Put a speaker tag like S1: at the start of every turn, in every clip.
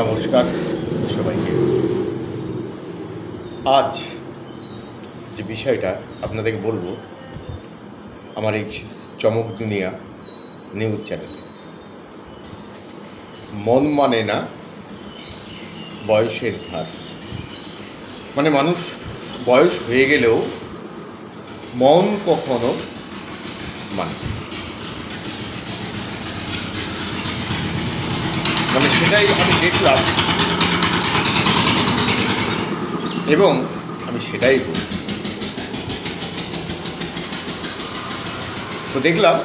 S1: নমস্কার সবাইকে। আজ যে বিষয়টা আপনাদেরকে বলবো, আমার এই চমক দুনিয়া নিউজ চ্যানেলে মন মানে না বয়সের ধার। মানে মানুষ বয়স হয়ে গেলেও মন কখনো মানে মানে সেটাই আমি দেখলাম এবং আমি সেটাই বলি। তো দেখলাম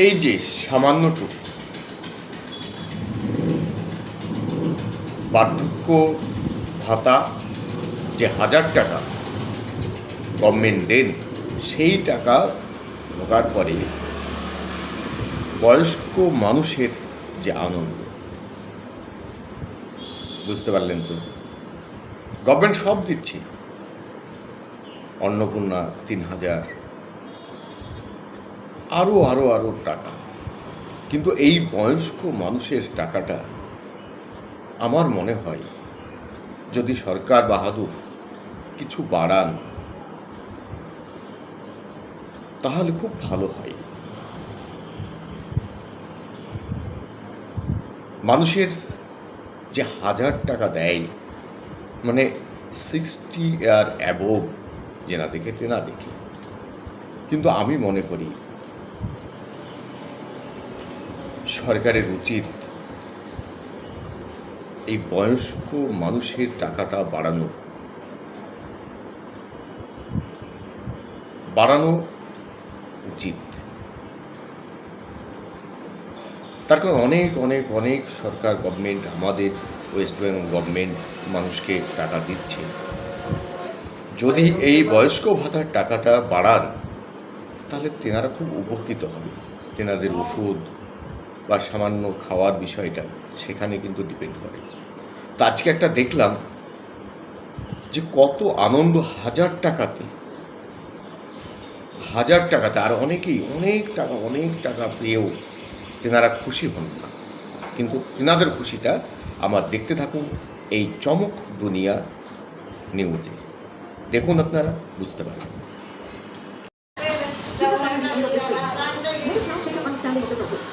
S1: এই যে সামান্যটুকু বার্ধক্য ভাতা যে 1000 টাকা গভর্নমেন্ট দেন, সেই টাকা ঢোকার পরে বয়স্ক মানুষের যে আনন্দ, বুঝতে পারলেন তো? গভর্নমেন্ট সব দিচ্ছে, অন্নপূর্ণা 3000, আরও টাকা, কিন্তু এই বয়স্ক মানুষের টাকাটা আমার মনে হয় যদি সরকার বাহাদুর কিছু বাড়ান তাহলে খুব ভালো হয়। মানুষের যে 1000 টাকা দেয়, মানে 60 ইয়ার অ্যাবোভ যেনা দেখে তেনা দেখে, কিন্তু আমি মনে করি সরকারের উচিত এই বয়স্ক মানুষের টাকাটা বাড়ানো উচিত। তার কারণ অনেক সরকার গভর্নমেন্ট, আমাদের ওয়েস্ট বেঙ্গল গভর্নমেন্ট মানুষকে টাকা দিচ্ছে। যদি এই বয়স্ক ভাতার টাকাটা বাড়ান তাহলে তেনারা খুব উপকৃত হবে। তেনাদের ওষুধ বা সামান্য খাওয়ার বিষয়টা সেখানে কিন্তু ডিপেন্ড করে। তো আজকে একটা দেখলাম যে কত আনন্দ, 1000 টাকাতে, আর অনেকেই অনেক টাকা পেয়েও তেনারা খুশি হন না। কিন্তু তেনাদের খুশিটা আমার দেখতে থাকুন এই চমক দুনিয়া নিউজে। দেখুন, আপনারা বুঝতে পারবেন।
S2: There is no check of understanding of the process.